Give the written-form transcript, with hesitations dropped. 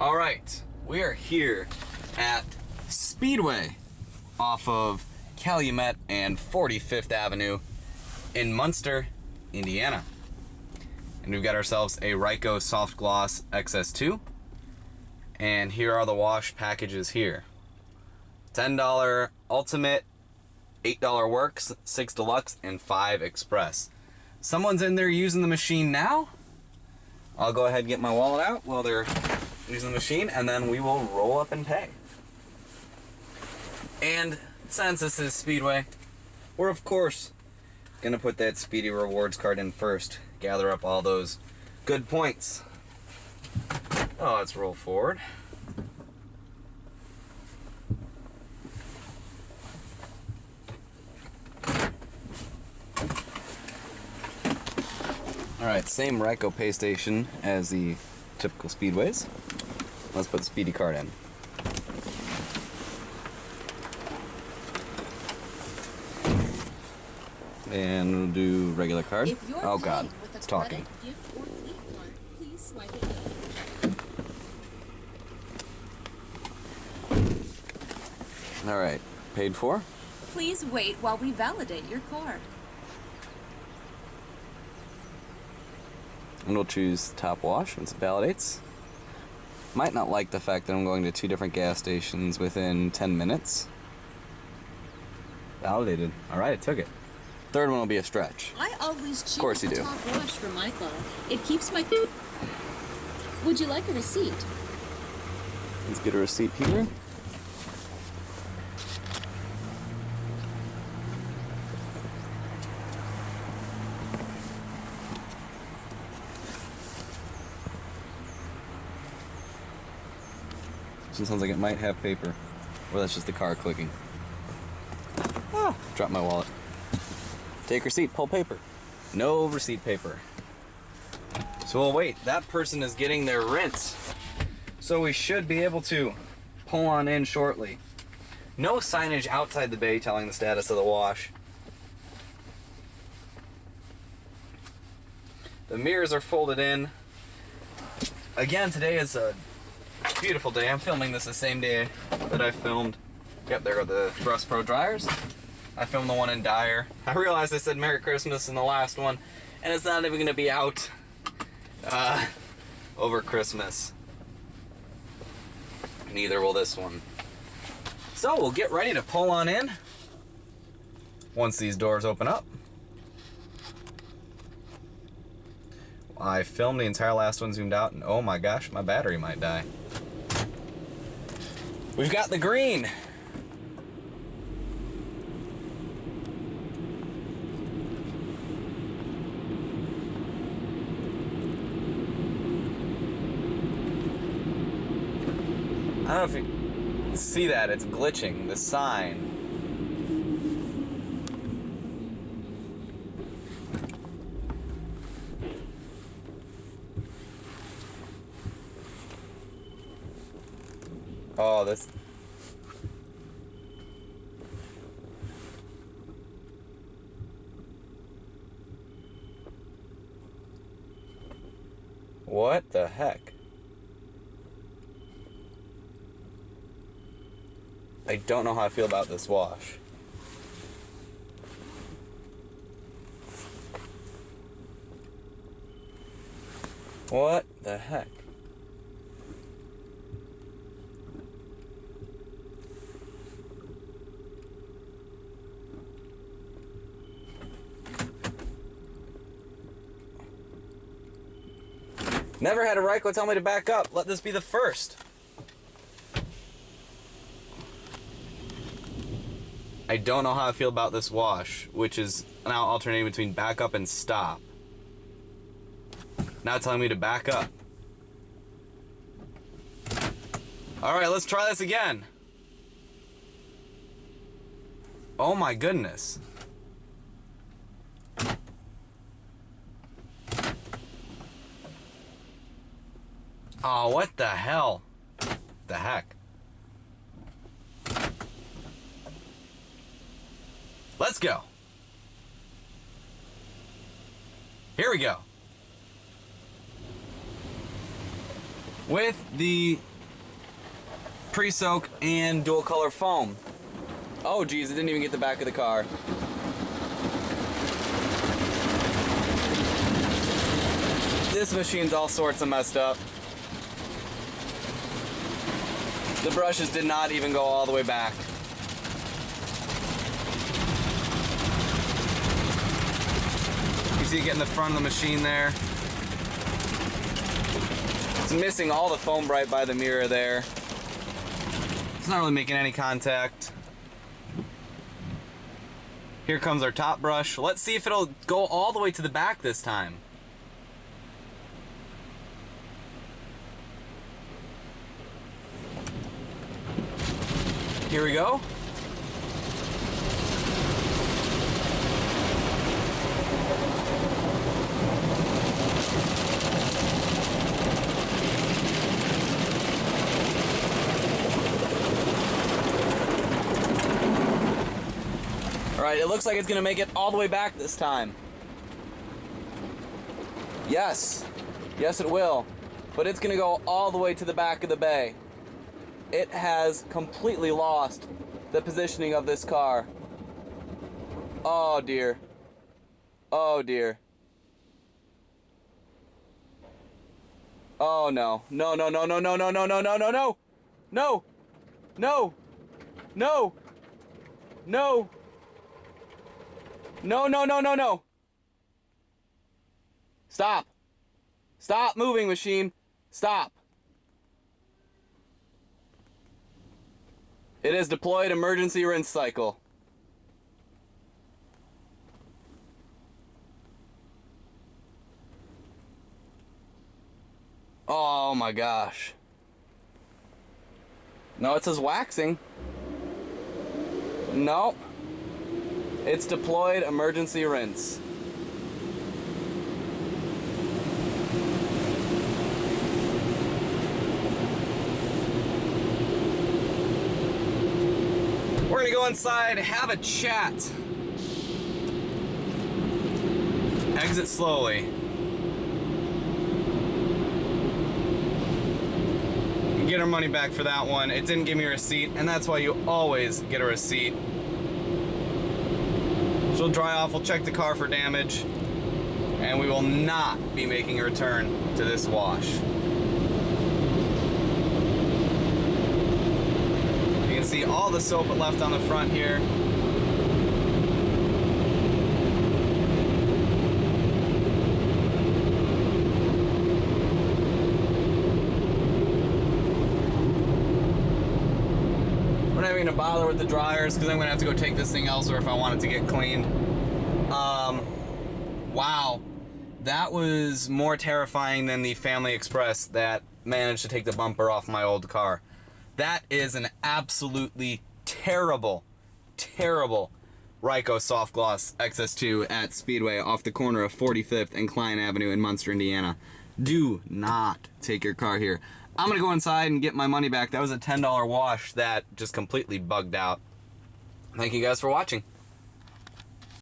All right, we are here at Speedway off of Calumet and 45th Avenue in Munster, Indiana. And we've got ourselves a Ryko SoftGloss XS2. And here are the wash packages here. $10 Ultimate, $8 Works, $6 Deluxe, and $5 Express. Someone's in there using the machine now. I'll go ahead and get my wallet out while they're using the machine, and then we will roll up and pay. And since this is Speedway, we're of course gonna put that Speedy Rewards card in first, gather up all those good points. Oh, let's roll forward. Alright, same Ryko pay station as the typical Speedways. Let's put the Speedy card in. And we'll do regular card. Oh god, it's talking. Gift or fleet card, please swipe it. Alright, paid for. Please wait while we validate your card. And we'll choose top wash once it validates. Might not like the fact that I'm going to 2 different gas stations within 10 minutes. Validated. Alright, it took it. Third one will be a stretch. I always choose Of course you the do. top wash for my car. It keeps my... Would you like a receipt? Let's get a receipt here. This sounds like it might have paper, or that's just the car clicking. Ah, dropped my wallet. Take receipt, pull paper. No receipt paper. So we'll wait. That person is getting their rinse. So we should be able to pull on in shortly. No signage outside the bay telling the status of the wash. The mirrors are folded in. Again, today is a beautiful day. I'm filming this the same day that I filmed. Yep, there are the Thrust Pro dryers. I filmed the one in Dyer. I realized I said Merry Christmas in the last one, and it's not even going to be out over Christmas. Neither will this one. So we'll get ready to pull on in once these doors open up. I filmed the entire last one zoomed out, and oh my gosh, my battery might die. We've got the green. I don't know if you see that, it's glitching, the sign. Oh, this... What the heck? I don't know how I feel about this wash. What the heck? Never had a Ryko tell me to back up. Let this be the first. I don't know how I feel about this wash, which is now alternating between back up and stop. Now telling me to back up. Alright, let's try this again. Oh my goodness. Oh, what the hell? The heck? Let's go. Here we go. with the pre-soak and dual color foam. Oh geez, it didn't even get the back of the car. This machine's all sorts of messed up. The brushes did not even go all the way back. You see it getting the front of the machine there. It's missing all the foam right by the mirror there. It's not really making any contact. Here comes our top brush. Let's see if it'll go all the way to the back this time. Here we go. All right, it looks like it's gonna make it all the way back this time. Yes, yes it will, but it's gonna go all the way to the back of the bay. It has completely lost the positioning of this car. Oh dear. Oh dear. Oh no. No, no, no, no, no, no, no, no, no, no, no. No. No. No. No. No, no, no, no, no. Stop. Stop moving, machine. Stop. It has deployed emergency rinse cycle. Oh my gosh. No, it says waxing. No. It's deployed emergency rinse. We're gonna go inside, have a chat. Exit slowly. Get our money back for that one. It didn't give me a receipt, and that's why you always get a receipt. So we'll dry off, we'll check the car for damage, and we will not be making a return to this wash. You can see all the soap it left on the front here. We're not even gonna bother with the dryers because I'm gonna have to go take this thing elsewhere if I want it to get cleaned. Wow, that was more terrifying than the Family Express that managed to take the bumper off my old car. That is an absolutely terrible, terrible Ryko SoftGloss XS2 at Speedway off the corner of 45th and Klein Avenue in Munster, Indiana. Do not take your car here. I'm gonna go inside and get my money back. That was a $10 wash that just completely bugged out. Thank you guys for watching.